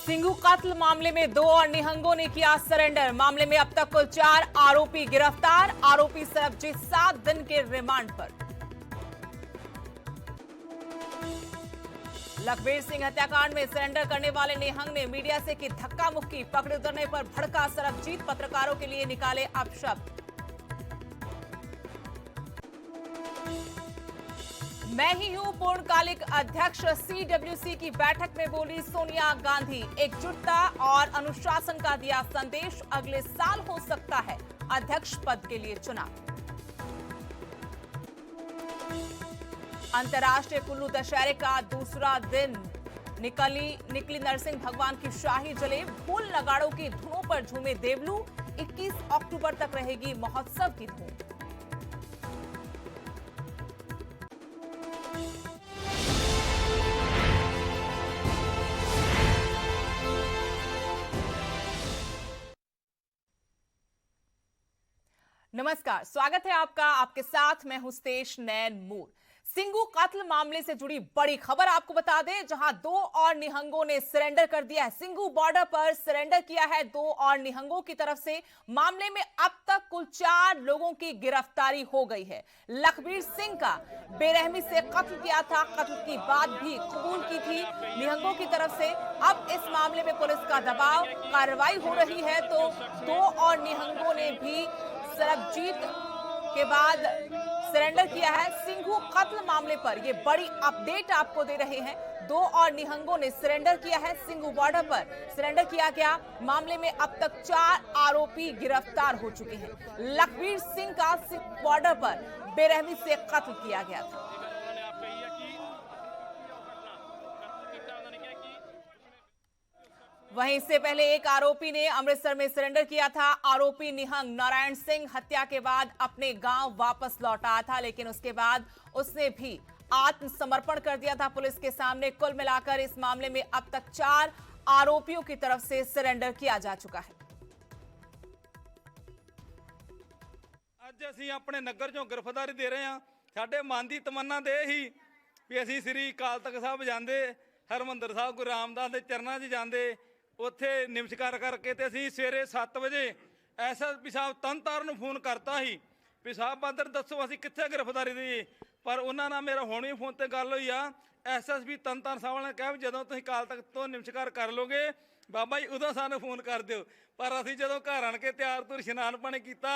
सिंघू कत्ल मामले में 2 और निहंगों ने किया सरेंडर। मामले में अब तक कुल 4 आरोपी गिरफ्तार। आरोपी सरबजीत 7 दिन के रिमांड पर। लखबीर सिंह हत्याकांड में सरेंडर करने वाले निहंग ने मीडिया से की धक्का मुक्की। पकड़े उतरने पर भड़का सरबजीत, पत्रकारों के लिए निकाले अपशब्द। मैं ही हूं पूर्णकालिक अध्यक्ष। सीडब्ल्यूसी की बैठक में बोली सोनिया गांधी। एकजुटता और अनुशासन का दिया संदेश। अगले साल हो सकता है अध्यक्ष पद के लिए चुनाव। अंतर्राष्ट्रीय कुल्लू दशहरे का दूसरा दिन। निकली नरसिंह भगवान की शाही जलेब। फूल नगाड़ों की धुनों पर झूमे देवलू। 21 अक्टूबर तक रहेगी महोत्सव की धूम। नमस्कार, स्वागत है आपका। आपके साथ मैं हूं स्तेश नैन मूर। सिंघू कत्ल मामले से जुड़ी बड़ी खबर आपको बता दें, जहां 2 और निहंगों ने सरेंडर कर दिया है। सिंघू बॉर्डर पर सरेंडर किया है 2 और निहंगों की तरफ से। मामले में अब तक कुल 4 लोगों की गिरफ्तारी हो गई है। लखबीर सिंह का बेरहमी से कत्ल किया था, कत्ल की बात भी कबूल की थी निहंगों की तरफ से। अब इस मामले में पुलिस का दबाव, कार्रवाई हो रही है, तो 2 और निहंगों ने भी सरबजीत के बाद सरेंडर किया है। सिंघू कत्ल मामले पर ये बड़ी अपडेट आपको दे रहे हैं। 2 और निहंगों ने सरेंडर किया है। सिंघू बॉर्डर पर सरेंडर किया गया। मामले में अब तक 4 आरोपी गिरफ्तार हो चुके हैं। लखबीर सिंह का सिंघू बॉर्डर पर बेरहमी से कत्ल किया गया था। वहीं इससे पहले एक आरोपी ने अमृतसर में सरेंडर किया था। आरोपी निहंग नारायण सिंह हत्या के बाद अपने गांव वापस लौट आया था, लेकिन उसके बाद उसने भी आत्मसमर्पण कर दिया था पुलिस के सामने। कुल मिलाकर इस मामले में अब तक 4 आरोपियों की तरफ से सरेंडर किया जा चुका है। ਅੱਜ ਅਸੀਂ ਆਪਣੇ ਨਗਰ ਚੋਂ ਗ੍ਰਿਫਤਾਰੀ ਦੇ ਰਹੇ ਹਾਂ। ਸਾਡੇ ਮਨ ਦੀ ਤਮੰਨਾ ਤੇ ਇਹੀ ਵੀ ਅਸੀਂ ਸ੍ਰੀ ਅਕਾਲ ਤਖਤ ਸਾਹਿਬ ਜਾਂਦੇ, ਹਰਮੰਦਰ ਸਾਹਿਬ ਗੁਰੂ ਰਾਮਦਾਸ ਦੇ ਚਰਨਾਂ 'ਚ ਜਾਂਦੇ, ਉੱਥੇ ਨਮਸਕਾਰ ਕਰਕੇ ਤੇ ਅਸੀਂ ਸਵੇਰੇ 7 ਵਜੇ ਐਸਐਸਪੀ ਸਾਹਿਬ ਤਰਨਤਾਰਨ ਨੂੰ ਫੋਨ ਕਰਤਾ ਸੀ ਵੀ ਸਾਹਿਬ ਬਾਦਰ ਦੱਸੋ ਅਸੀਂ ਕਿੱਥੇ ਗ੍ਰਿਫਤਾਰੀ ਦੇਈਏ। ਪਰ ਉਹਨਾਂ ਨਾਲ ਮੇਰਾ ਹੁਣ ਵੀ ਫੋਨ ਤੇ ਗੱਲ ਹੋਈ ਆ। ਐਸਐਸਪੀ ਤਰਨਤਾਰਨ ਸਾਹਿਬ ਨੇ ਕਿਹਾ ਵੀ ਜਦੋਂ ਤੁਸੀਂ ਅਕਾਲ ਤਖਤ ਤੋਂ ਨਮਸਕਾਰ ਕਰ ਲੋਗੇ ਬਾਬਾ ਜੀ ਉਦੋਂ ਸਾਨੂੰ ਫੋਨ ਕਰ ਦਿਓ। ਪਰ ਅਸੀਂ ਜਦੋਂ ਘਰ ਆਣ ਕੇ ਤਿਆਰ ਤੁਰ ਇਸ਼ਨਾਨ ਪਾਣੀ ਕੀਤਾ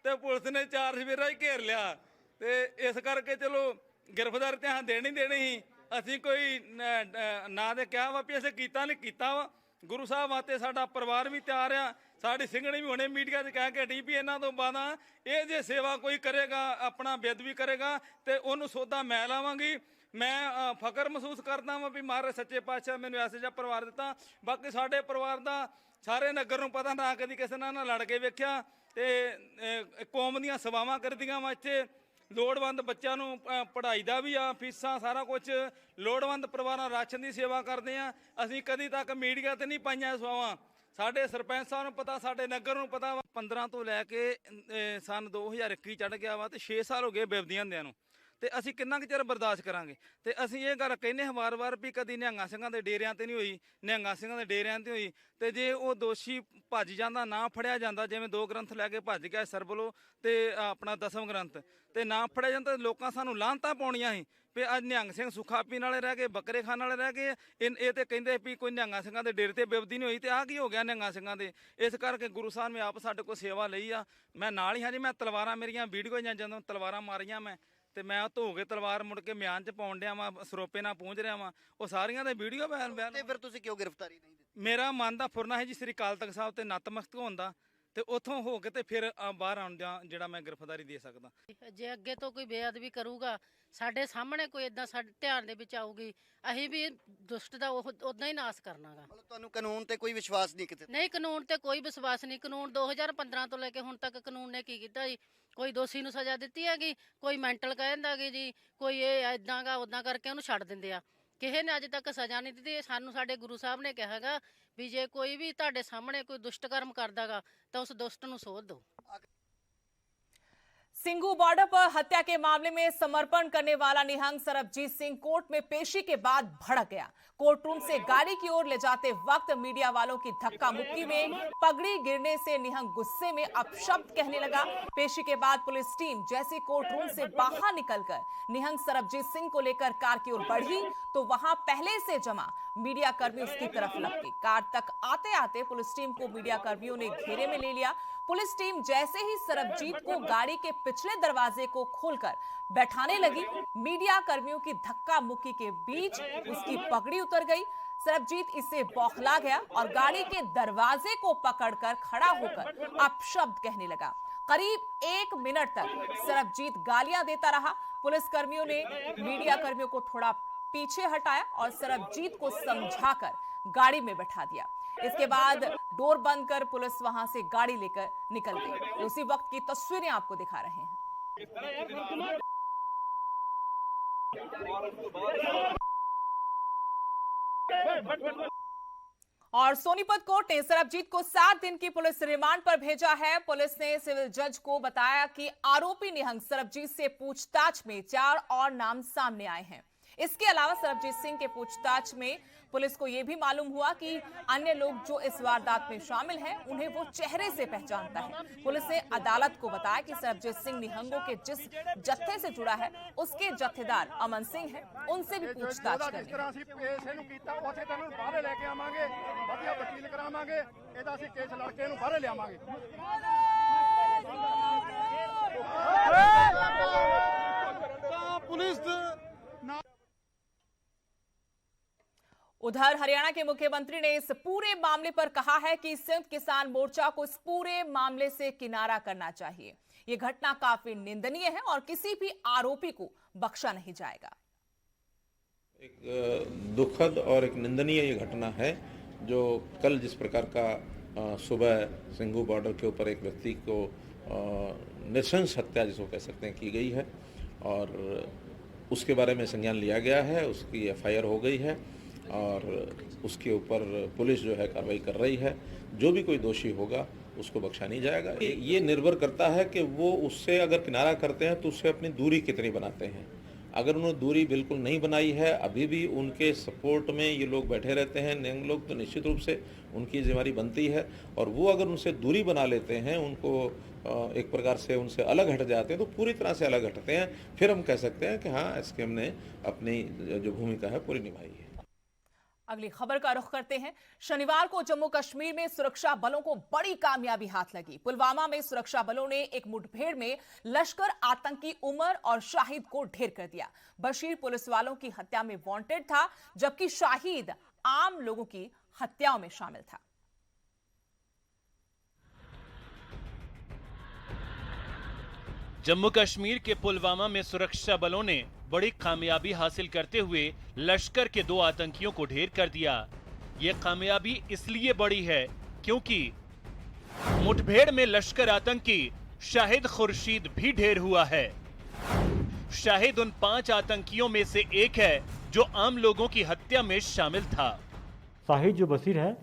ਤੇ ਪੁਲਿਸ ਨੇ 4 ਸਵੇਰਾ ਹੀ ਘੇਰ ਲਿਆ। ਤੇ ਇਸ ਕਰਕੇ ਚਲੋ ਗ੍ਰਿਫਤਾਰੀ ਤੇ ਹਾਂ ਦੇਣੀ ਸੀ। ਅਸੀਂ ਕੋਈ ਨਾ ਦੇ ਕਿਹਾ ਵਾ ਵੀ ਅਸੀਂ ਕੀਤਾ ਨਹੀਂ ਕੀਤਾ ਵਾ। ਗੁਰੂ ਸਾਹਿਬ ਵਾਸਤੇ ਸਾਡਾ ਪਰਿਵਾਰ ਵੀ ਤਿਆਰ ਆ। ਸਾਡੀ ਸਿੰਘਣੀ ਵੀ ਹੁਣੇ ਮੀਡੀਆ 'ਚ ਕਹਿ ਕੇ ਹਟੀ ਵੀ ਇਹਨਾਂ ਤੋਂ ਬਾਅਦਾਂ ਇਹ ਜੇ ਸੇਵਾ ਕੋਈ ਕਰੇਗਾ, ਆਪਣਾ ਬੇਅਦਬੀ ਕਰੇਗਾ ਤੇ ਉਹਨੂੰ ਸੋਧਾ ਮੈਂ ਲਾਵਾਂਗੀ। ਮੈਂ ਫਖਰ ਮਹਿਸੂਸ ਕਰਦਾ ਵਾਂ ਵੀ ਮਹਾਰਾਜ ਸੱਚੇ ਪਾਤਸ਼ਾਹ ਮੈਨੂੰ ਐਸੇ ਜਿਹਾ ਪਰਿਵਾਰ ਦਿੱਤਾ। ਬਾਕੀ ਸਾਡੇ ਪਰਿਵਾਰ ਦਾ ਸਾਰੇ ਨਗਰ ਨੂੰ ਪਤਾ, ਨਾ ਕਦੀ ਕਿਸੇ ਨਾਲ ਲੜ ਕੇ ਵੇਖਿਆ ਤੇ ਕੌਮ ਦੀਆਂ ਸੇਵਾਵਾਂ ਕਰਦੀਆਂ ਵਾ। ਇੱਥੇ ਲੋੜਵੰਦ ਬੱਚਿਆਂ ਨੂੰ ਪੜ੍ਹਾਈ ਦਾ ਵੀ ਆ, ਫੀਸਾਂ ਸਾਰਾ ਕੁਝ। ਲੋੜਵੰਦ ਪਰਿਵਾਰਾਂ ਰਾਸ਼ਨ ਦੀ ਸੇਵਾ ਕਰਦੇ ਆ। ਅਸੀਂ ਕਦੀ ਤੱਕ ਮੀਡੀਆ ਤੇ ਨਹੀਂ ਪਾਈਆਂ ਸੇਵਾਵਾਂ। ਸਾਡੇ ਸਰਪੰਚ ਸਾਹਿਬ ਨੂੰ ਪਤਾ, ਸਾਡੇ ਨਗਰ ਨੂੰ ਪਤਾ ਵਾ। 15 ਤੋਂ ਲੈ ਕੇ ਸਨ 2021 ਚੜ੍ਹ ਗਿਆ ਵਾ ਤੇ 6 ਸਾਲ ਹੋ ਗਏ ਬੇਬਦੀਆਂ ਹੁੰਦਿਆਂ ਨੂੰ। ਤੇ ਅਸੀਂ ਕਿੰਨਾ ਕੁ ਚਿਰ ਬਰਦਾਸ਼ਤ ਕਰਾਂਗੇ। ਤੇ ਅਸੀਂ ਇਹ ਗੱਲ ਕਹਿੰਦੇ ਹਾਂ ਵਾਰ-ਵਾਰ ਵੀ ਕਦੀ ਨਿਹੰਗਾਂ ਸਿੰਘਾਂ ਦੇ ਡੇਰਿਆਂ ਤੇ ਨਹੀਂ ਹੋਈ, ਨਿਹੰਗਾਂ ਸਿੰਘਾਂ ਦੇ ਡੇਰਿਆਂ ਤੇ ਹੋਈ। ਤੇ ਜੇ ਉਹ ਦੋਸ਼ੀ ਭੱਜ ਜਾਂਦਾ, ਨਾ ਫੜਿਆ ਜਾਂਦਾ, ਜਿਵੇਂ 2 ਗ੍ਰੰਥ ਲੈ ਕੇ ਭੱਜ ਗਿਆ ਸਰਬਲੋ ਤੇ ਆਪਣਾ 10ਵਾਂ ਗ੍ਰੰਥ, ਤੇ ਨਾ ਫੜਿਆ ਜਾਂਦਾ, ਲੋਕਾਂ ਸਾਨੂੰ ਲਾਹਨਤਾਂ ਪਾਉਣੀਆਂ ਸੀ ਵੀ ਅੱਜ ਨਿਹੰਗ ਸਿੰਘ ਸੁੱਖਾ ਪੀਣ ਵਾਲੇ ਰਹਿ ਗਏ, ਬੱਕਰੇ ਖਾਣ ਵਾਲੇ ਰਹਿ ਗਏ। ਇਹ ਤੇ ਕਹਿੰਦੇ ਵੀ ਕੋਈ ਨਿਹੰਗਾਂ ਸਿੰਘਾਂ ਦੇ ਡੇਰੇ ਤੇ ਬੇਬਦੀ ਨਹੀਂ ਹੋਈ। ਤੇ ਆਹ ਕੀ ਹੋ ਗਿਆ ਨਿਹੰਗਾਂ ਸਿੰਘਾਂ ਦੇ? ਇਸ ਕਰਕੇ ਗੁਰੂ ਸਾਹਿਬ ਨੇ ਆਪ ਸਾਡੇ ਕੋਲ ਸੇਵਾ ਲਈ ਆ। ਮੈਂ ਨਾਲ ਹੀ ਹਾਂ ਜੀ। ਮੈਂ ਤਲਵਾਰਾਂ ਮੇਰੀਆਂ ਵੀਡੀਓ ਜਾਂ ਜਦੋਂ ਤਲਵਾਰਾਂ ਮਾਰੀਆਂ ਮੈਂ ਤੇ ਮੈਂ ਧੋ ਕੇ ਤਲਵਾਰ ਮੁੜ ਕੇ ਮਿਆਨ 'ਚ ਪਾਉਣ ਡਿਆ ਵਾਂ, ਸਰੋਪੇ ਨਾਲ ਪਹੁੰਚ ਰਿਹਾ ਵਾਂ। ਉਹ ਸਾਰੀਆਂ ਦੇ ਵੀਡੀਓ ਬਿਆਨ ਤੇ ਫਿਰ ਤੁਸੀਂ ਕਿਉਂ ਗ੍ਰਿਫਤਾਰੀ ਨਹੀਂ ਦਿੱਤੀ? ਮੇਰਾ ਮਨ ਦਾ ਫੁਰਨਾ ਹੈ ਜੀ ਸ੍ਰੀ ਅਕਾਲ ਤਖਤ ਸਾਹਿਬ ਤੇ ਨਤਮਸਤਕ ਹੋਣ ਦਾ, ਤੇ ਉੱਥੋਂ ਹੋ ਕੇ ਤੇ ਫਿਰ ਬਾਹਰ ਆਉਣ ਦਾ ਜਿਹੜਾ ਮੈਂ ਗ੍ਰਿਫਤਾਰੀ ਦੇ ਸਕਦਾ। ਜੇ ਅੱਗੇ ਤੋਂ ਕੋਈ ਬੇਅਦਬੀ ਕਰੂਗਾ, ਸਾਡੇ ਸਾਹਮਣੇ ਕੋਈ ਇਦਾਂ ਸਾਡੇ ਧਿਆਨ ਦੇ ਵਿੱਚ ਆਊਗੀ, ਅਸੀਂ ਵੀ ਦੁਸ਼ਟ ਦਾ ਉਦਾਂ ਹੀ ਨਾਸ਼ ਕਰਨਾਗਾ। ਮਤਲਬ ਤੁਹਾਨੂੰ ਕਾਨੂੰਨ ਤੇ ਕੋਈ ਵਿਸ਼ਵਾਸ ਨਹੀਂ ਕਿਤੇ? ਨਹੀਂ, ਕਾਨੂੰਨ ਤੇ ਕੋਈ ਵਿਸ਼ਵਾਸ ਨਹੀਂ। ਕਾਨੂੰਨ 2015 ਤੋਂ ਲੈ ਕੇ ਹੁਣ ਤੱਕ ਕਾਨੂੰਨ ਨੇ ਕੀ ਕੀਤਾ ਜੀ? ਕੋਈ ਦੋਸ਼ੀ ਨੂੰ ਸਜ਼ਾ ਦਿੱਤੀ ਹੈਗੀ, ਕੋਈ ਮੈਂਟਲ ਕਹਿ ਦਿੰਦਾ ਗੀ ਜੀ, ਕੋਈ ਇਹ ਇਦਾਂਗਾ ਉਦਾਂ ਕਰਕੇ ਉਹਨੂੰ ਛੱਡ ਦਿੰਦੇ ਆ। ਕਿਸੇ ਨੇ ਅੱਜ ਤੱਕ ਸਜ਼ਾ ਨਹੀਂ ਦਿੱਤੀ। ਸਾਨੂੰ ਸਾਡੇ ਗੁਰੂ ਸਾਹਿਬ ਨੇ ਕਿਹਾ ਹੈਗਾ ਵੀ ਜੇ ਕੋਈ ਵੀ ਤੁਹਾਡੇ ਸਾਹਮਣੇ ਕੋਈ ਦੁਸ਼ਟ ਕਰਮ ਕਰਦਾਗਾ ਤਾਂ ਉਸ ਦੁਸ਼ਟ ਨੂੰ ਸੋਧ ਦਿਓ। सिंगू बॉर्डर पर हत्या के मामले में समर्पण करने वाला निहंग सरबजीत सिंह कोर्ट में पेशी के बाद भड़क गया। कोर्ट रूम से गाड़ी की ओर ले जाते वक्त मीडिया वालों की धक्का मुक्की में पगड़ी गिरने से निहंग गुस्से में अपशब्द कहने लगा। पेशी के बाद पुलिस टीम जैसे कोर्ट रूम से बाहर निकलकर निहंग सरबजीत सिंह को लेकर कार की ओर बढ़ी तो वहां पहले से जमा मीडिया कर्मी उसकी तरफ लपके। कार तक आते आते पुलिस टीम को मीडिया कर्मियों ने घेरे में ले लिया। पुलिस टीम जैसे ही सरबजीत को गाड़ी के पिछले दरवाजे को खोलकर बैठाने लगी, मीडिया कर्मियों की धक्का मुक्की के बीच उसकी पगड़ी उतर गई। सरबजीत इससे बौखला गया और गाड़ी के दरवाजे को पकड़कर खड़ा होकर अपशब्द कहने लगा। करीब 1 मिनट तक सरबजीत गालियां देता रहा। पुलिस कर्मियों ने मीडिया कर्मियों को थोड़ा पीछे हटाया और सरबजीत को समझाकर गाड़ी में बैठा दिया। इसके बाद डोर बंद कर पुलिस वहां से गाड़ी लेकर निकल गई। उसी वक्त की तस्वीरें आपको दिखा रहे हैं। और सोनीपत कोर्ट ने सरबजीत को 7 दिन की पुलिस रिमांड पर भेजा है। पुलिस ने सिविल जज को बताया कि आरोपी निहंग सरबजीत से पूछताछ में 4 और नाम सामने आए हैं। इसके अलावा सरबजीत सिंह के पूछताछ में पुलिस को यह भी मालूम हुआ कि अन्य लोग जो इस वारदात में शामिल हैं, उन्हें वो चेहरे से पहचानता है। पुलिस ने अदालत को बताया कि सरबजीत सिंह निहंगों के जिस जत्थे से जुड़ा है, उसके जत्थेदार अमन सिंह हैं, उनसे भी पूछताछ करेंगे। उधर हरियाणा के मुख्यमंत्री ने इस पूरे मामले पर कहा है कि संयुक्त किसान मोर्चा को इस पूरे मामले से किनारा करना चाहिए। यह घटना काफी निंदनीय है और किसी भी आरोपी को बख्शा नहीं जाएगा। एक दुखद और एक निंदनीय ये घटना है जो कल जिस प्रकार का सुबह सिंगू बॉर्डर के ऊपर एक व्यक्ति को नृशंस हत्या जिसको कह सकते हैं की गई है और उसके बारे में संज्ञान लिया गया है, उसकी एफआईआर हो गई है और उसके ऊपर पुलिस जो है कार्रवाई कर रही है। जो भी कोई दोषी होगा उसको बख्शा नहीं जाएगा। ये निर्भर करता है कि वो उससे अगर किनारा करते हैं तो उससे अपनी दूरी कितनी बनाते हैं। अगर उन्होंने दूरी बिल्कुल नहीं बनाई है, अभी भी उनके सपोर्ट में ये लोग बैठे रहते हैं निहंग लोग, तो निश्चित रूप से उनकी जिम्मेदारी बनती है। और वो अगर उनसे दूरी बना लेते हैं, उनको एक प्रकार से उनसे अलग हट जाते हैं, तो पूरी तरह से अलग हटते हैं, फिर हम कह सकते हैं कि हाँ, एसकेएम ने अपनी जो भूमिका है पूरी निभाई है। अगली खबर का रुख करते हैं। शनिवार को जम्मू कश्मीर में सुरक्षा बलों को बड़ी कामयाबी हाथ लगी। पुलवामा में सुरक्षा बलों ने एक मुठभेड़ में लश्कर आतंकी उमर और शाहिद को ढेर कर दिया। बशीर पुलिस वालों की हत्या में वांटेड था, जबकि शाहिद आम लोगों की हत्याओं में शामिल था। जम्मू कश्मीर के पुलवामा में सुरक्षा बलों ने बड़ी कामयाबी हासिल करते हुए लश्कर के 2 आतंकियों को ढेर कर दिया। ये कामयाबी इसलिए बड़ी है क्योंकि मुठभेड़ में लश्कर आतंकी शाहिद खुर्शीद भी ढेर हुआ है। शाहिद उन 5 आतंकियों में से एक है जो आम लोगों की हत्या में शामिल था। शाहिद जो बशीर है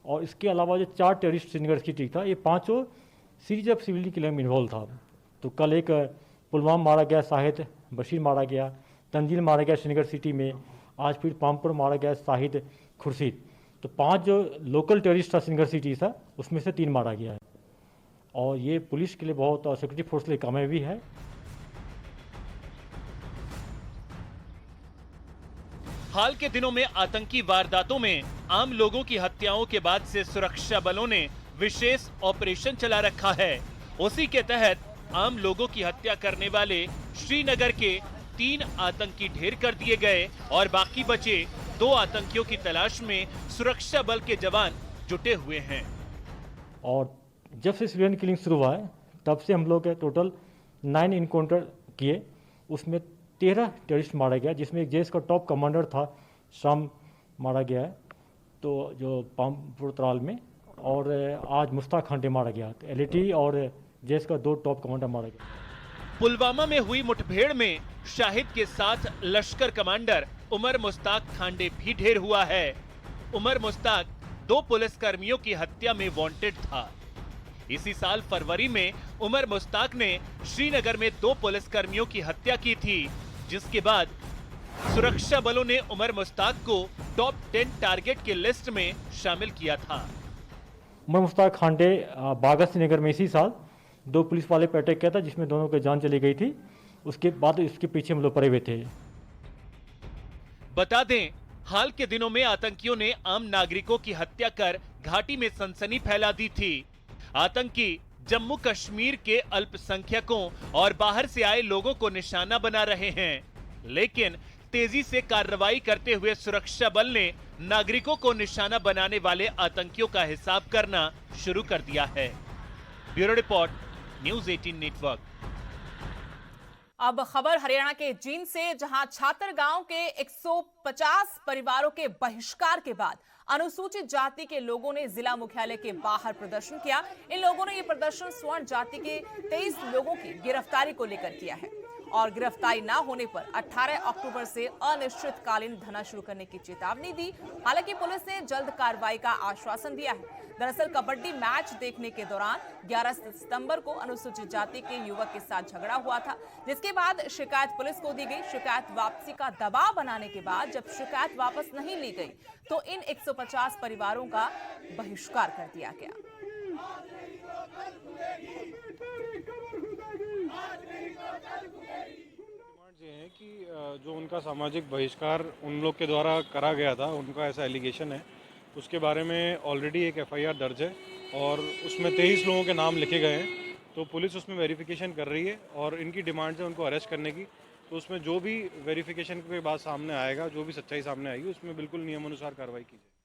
और इसके अलावा जो 4 टेररिस्ट श्रीनगर की टीम था, ये 5 सीरीज ऑफ सिविलियन किलिंग में इन्वॉल्व था। तो कल एक पुलवामा मारा गया, शाहिद बशीर मारा गया, तंजील मारा गया श्रीनगर सिटी में, आज फिर पामपुर मारा गया शाहिद खुर्शीद। तो 5 जो लोकल टेररिस्ट था श्रीनगर सिटी था, उसमें से 3 मारा गया है और ये पुलिस के लिए बहुत और सिक्योरिटी फोर्स के लिए कामयाबी है। हाल के दिनों में आतंकी वारदातों में आम लोगों की हत्याओं के बाद से सुरक्षा बलों ने विशेष ऑपरेशन चला रखा है। उसी के तहत आम लोगों की हत्या करने वाले श्रीनगर के 3 आतंकी ढेर कर दिए गए और बाकी बचे 2 आतंकियों की तलाश में सुरक्षा बल के जवान जुटे हुए हैं। और जब से सिविलियन किलिंग शुरू हुआ है तब से हम लोग टोटल 9 इनकाउंटर किए, उसमें 13 टेररिस्ट मारा गया, जिसमें एक जेश का टॉप कमांडर था शाम मारा गया है, तो जो पामपुर त्राल में, और आज मुश्ताक खांडे मारा गया। तो एलएटी और जेश का 2 टॉप कमांडर मारा गया। पुलवामा में हुई मुठभेड़ में शाहिद के साथ लश्कर कमांडर उमर मुश्ताक खांडे भी ढेर हुआ है। उमर मुश्ताक 2 पुलिस कर्मियों की हत्या में वांटेड था। इसी साल फरवरी में उमर मुश्ताक ने श्रीनगर में 2 पुलिसकर्मियों की हत्या की थी, जिसके बाद सुरक्षा बलों ने उमर मुश्ताक को टॉप 10 टारगेट की लिस्ट में शामिल किया था। उमर मुश्ताक खांडे बागा श्रीनगर में इसी साल 2 पुलिस वाले पर अटैक किया था, जिसमें दोनों की जान चली गई थी। उसके बाद इसके पीछे हम लोग पड़े हुए थे। बता दें, हाल के दिनों में आतंकियों ने आम नागरिकों की हत्या कर घाटी में सनसनी फैला दी थी। आतंकी जम्मू कश्मीर के अल्पसंख्यकों और बाहर से आए लोगों को निशाना बना रहे हैं, लेकिन तेजी से कार्रवाई करते हुए सुरक्षा बल ने नागरिकों को निशाना बनाने वाले आतंकियों का हिसाब करना शुरू कर दिया है। Bureau report, news 18 network. अब खबर हरियाणा के जींद से, जहां छात्र गांव के 150 परिवारों के बहिष्कार के बाद अनुसूचित जाति के लोगों ने जिला मुख्यालय के बाहर प्रदर्शन किया। इन लोगों ने यह प्रदर्शन स्वर्ण जाति के 23 लोगों की गिरफ्तारी को लेकर किया है और गिरफ्तारी न होने पर 18 अक्टूबर से अनिश्चितकालीन धरना शुरू करने की चेतावनी दी। हालांकि पुलिस ने जल्द कार्रवाई का आश्वासन दिया है। दरअसल कबड्डी मैच देखने के दौरान 11 सितंबर को अनुसूचित जाति के युवक के साथ झगड़ा हुआ था, जिसके बाद शिकायत पुलिस को दी गई। शिकायत वापसी का दबाव बनाने के बाद जब शिकायत वापस नहीं ली गई तो इन 150 परिवारों का बहिष्कार कर दिया गया। ये है कि जो उनका सामाजिक बहिष्कार उन लोग के द्वारा करा गया था, उनका ऐसा एलिगेशन है, उसके बारे में ऑलरेडी एक एफआईआर दर्ज है और उसमें 23 लोगों के नाम लिखे गए हैं। तो पुलिस उसमें वेरिफिकेशन कर रही है और इनकी डिमांड है उनको अरेस्ट करने की। तो उसमें जो भी वेरिफिकेशन के बाद सामने आएगा, जो भी सच्चाई सामने आएगी, उसमें बिल्कुल नियमानुसार कार्रवाई की जाए।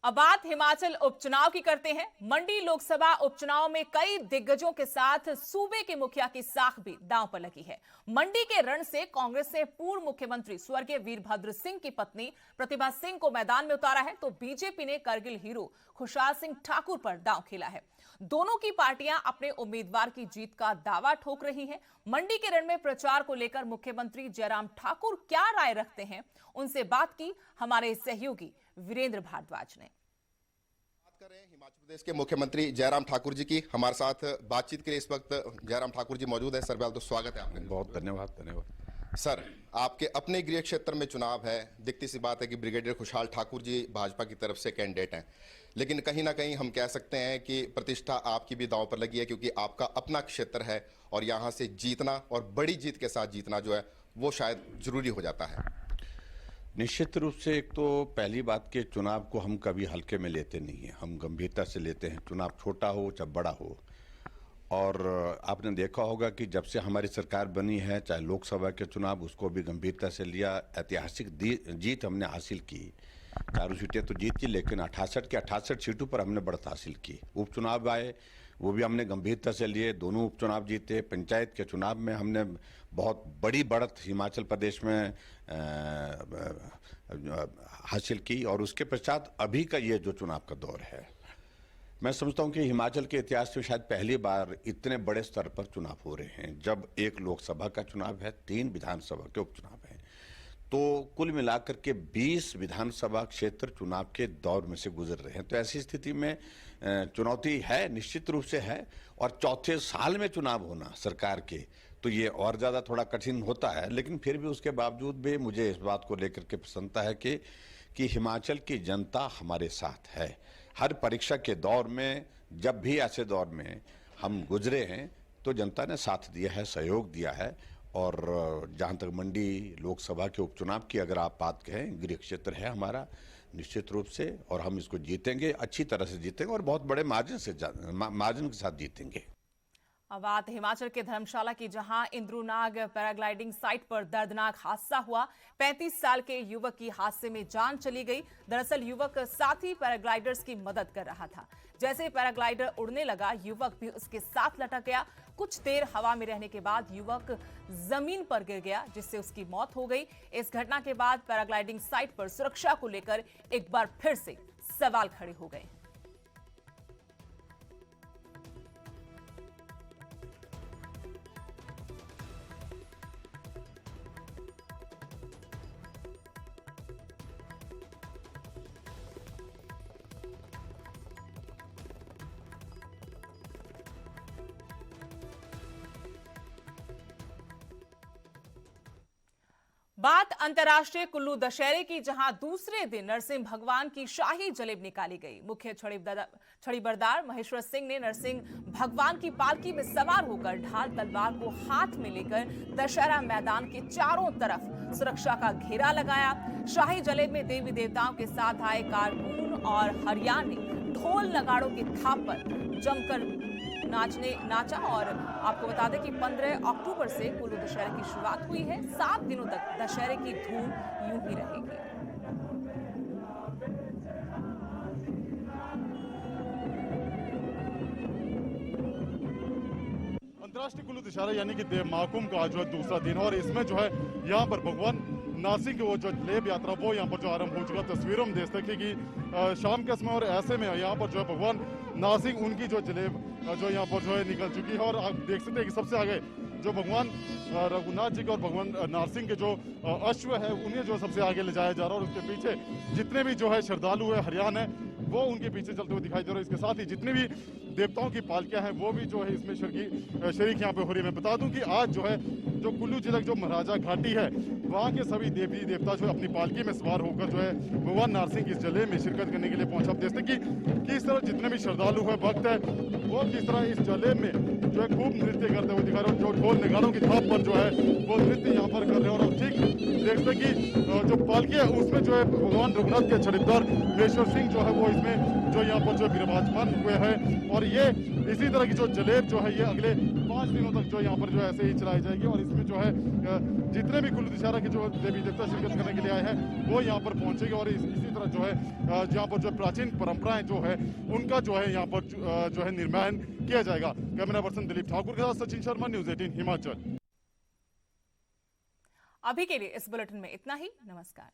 अब बात हिमाचल उपचुनाव की करते हैं। मंडी लोकसभा उपचुनाव में कई दिग्गजों के साथ सूबे के मुखिया की साख भी दांव पर लगी है। मंडी के रण से कांग्रेस ने पूर्व मुख्यमंत्री स्वर्गीय वीरभद्र सिंह की पत्नी प्रतिभा सिंह को मैदान में उतारा है, तो बीजेपी ने करगिल हीरो खुशहाल सिंह ठाकुर पर दांव खेला है। दोनों की पार्टियां अपने उम्मीदवार की जीत का दावा ठोक रही हैं। मंडी के रण में प्रचार को लेकर मुख्यमंत्री जयराम ठाकुर क्या राय रखते हैं, उनसे बात की हमारे सहयोगी वीरेंद्र भारद्वाज ने। बात कर रहे हैं हिमाचल प्रदेश के मुख्यमंत्री जयराम ठाकुर जी की। हमारे साथ बातचीत के लिए इस वक्त जयराम ठाकुर जी मौजूद है। सर पहले तो स्वागत है आपने। बहुत धन्यवाद। सर, आपके अपने गृह क्षेत्र में चुनाव है। दिखती सी बात है कि ब्रिगेडियर खुशहाल ठाकुर जी भाजपा की तरफ से कैंडिडेट हैं, लेकिन कहीं ना कहीं हम कह सकते हैं कि प्रतिष्ठा आपकी भी दांव पर लगी है, क्योंकि आपका अपना क्षेत्र है और यहाँ से जीतना और बड़ी जीत के साथ जीतना जो है वो शायद जरूरी हो जाता है। निश्चित रूप से एक तो पहली बात के चुनाव को हम कभी हल्के में लेते नहीं हैं, हम गंभीरता से लेते हैं, चुनाव छोटा हो चाहे बड़ा हो। और आपने देखा होगा कि जब से हमारी सरकार बनी है, चाहे लोकसभा के चुनाव, उसको भी गंभीरता से लिया। ऐतिहासिक जीत हमने हासिल की, 4 सीटें तो जीत की, लेकिन 68 के 68 सीटों पर हमने बढ़त हासिल की। उपचुनाव आए, वो भी हमने गंभीरता से लिए, दोनों उपचुनाव जीते। पंचायत के चुनाव में हमने बहुत बड़ी बढ़त हिमाचल प्रदेश में हासिल की। और उसके पश्चात अभी का ये जो चुनाव का दौर है, मैं समझता हूँ कि हिमाचल के इतिहास में शायद पहली बार इतने बड़े स्तर पर चुनाव हो रहे हैं, जब एक लोकसभा का चुनाव है, 3 विधानसभा के उपचुनाव हैं। तो कुल मिलाकर के 20 विधानसभा क्षेत्र चुनाव के दौर में से गुजर रहे हैं। तो ऐसी स्थिति में चुनौती है, निश्चित रूप से है। और चौथे साल में चुनाव होना सरकार के, तो ये और ज़्यादा थोड़ा कठिन होता है। लेकिन फिर भी उसके बावजूद भी मुझे इस बात को लेकर के प्रसन्नता है कि हिमाचल की जनता हमारे साथ है। हर परीक्षा के दौर में, जब भी ऐसे दौर में हम गुजरे हैं, तो जनता ने साथ दिया है, सहयोग दिया है। और जहाँ तक मंडी लोकसभा के उपचुनाव की अगर आप बात कहें, गृह क्षेत्र है हमारा निश्चित रूप से, और हम इसको जीतेंगे, अच्छी तरह से जीतेंगे और बहुत बड़े मार्जिन के साथ जीतेंगे। अब बात हिमाचल के धर्मशाला की, जहां इंद्रुनाग पैराग्लाइडिंग साइट पर दर्दनाक हादसा हुआ। 35 साल के युवक की हादसे में जान चली गई। दरअसल युवक साथी पैराग्लाइडर्स की मदद कर रहा था। जैसे पैराग्लाइडर उड़ने लगा, युवक भी उसके साथ लटक गया। कुछ देर हवा में रहने के बाद युवक जमीन पर गिर गया, जिससे उसकी मौत हो गई। इस घटना के बाद पैराग्लाइडिंग साइट पर सुरक्षा को लेकर एक बार फिर से सवाल खड़े हो गए। बात अंतर्राष्ट्रीय कुल्लू दशहरे की, जहां दूसरे दिन नरसिंह भगवान की शाही जलेब निकाली गई। मुख्य छड़ीबरदार महेश्वर सिंह ने नरसिंह भगवान की पालकी में सवार होकर ढाल तलवार को हाथ में लेकर दशहरा मैदान के चारों तरफ सुरक्षा का घेरा लगाया। शाही जलेब में देवी देवताओं के साथ आए कारकून और हरियाणवी ढोल नगाड़ों की थाप पर जमकर नाचा। और आपको बता दें कि 15 अक्टूबर से कुल्लू दशहरे की शुरुआत हुई है। 7 दिनों तक दशहरे की धूम यूं ही रहेगी। अंतर्राष्ट्रीय कुल्लू दशहरा यानी कि देव महाकुंभ का आज जो है दूसरा दिन, और इसमें जो है यहाँ पर भगवान नासिक की वो जो जलेब यात्रा वो यहाँ पर जो आरंभ हो चुका। तस्वीरों में देख सकते कि शाम के समय और ऐसे में यहाँ पर जो है भगवान नासिक उनकी जो जलेब जो यहाँ पर जो है निकल चुकी है। और आप देख सकते हैं कि सबसे आगे जो भगवान रघुनाथ जी के और भगवान नारसिंह के जो अश्व है उन्हें जो सबसे आगे ले जाया जा रहा है, और उसके पीछे जितने भी जो है श्रद्धालु है हरियाण है वो उनके पीछे चलते हुए दिखाई दे रहे हैं। इसके साथ ही जितनी भी देवताओं की पालकियां हैं वो भी जो है इसमें शरीक यहाँ पे हो रही है। मैं बता दूं कि आज जो है जो कुल्लू जिला जो महाराजा घाटी है वहाँ के सभी देवी देवता जो है अपनी पालकी में सवार होकर जो है भगवान नारसिंह की इस जलेब में शिरकत करने के लिए पहुंचा। जैसे कि किस तरह जितने भी श्रद्धालु है भक्त है वो किस तरह इस जलेब में जो है खूब नृत्य करते हुए दिखा रहे हैं। जो ढोल नगाड़ों की थाप पर जो है वो नृत्य यहाँ पर कर रहे हैं। और ठीक देखते कि जो पालकी है उसमें जो है भगवान रघुनाथ के छड़ीदार महेश्वर सिंह जो है वो इसमें जो यहाँ पर जो विराजमान हुए हैं। और ये इसी तरह की जो जलेब जो है ये अगले 5 दिनों तक जो यहाँ पर जो ऐसे ही चलाई जाएगी। और इसमें जो है जितने भी कुल्लू दशहरा के जो देवी देवता शिरकत करने के लिए आए हैं वो यहाँ पर पहुंचेंगे। और इसी तरह जो है यहाँ पर जो प्राचीन परंपराएं जो है उनका जो है यहाँ पर जो है निर्माण किया जाएगा। कैमरा पर्सन दिलीप ठाकुर के साथ सचिन शर्मा, न्यूज़ 18 हिमाचल। अभी के लिए इस बुलेटिन में इतना ही। नमस्कार।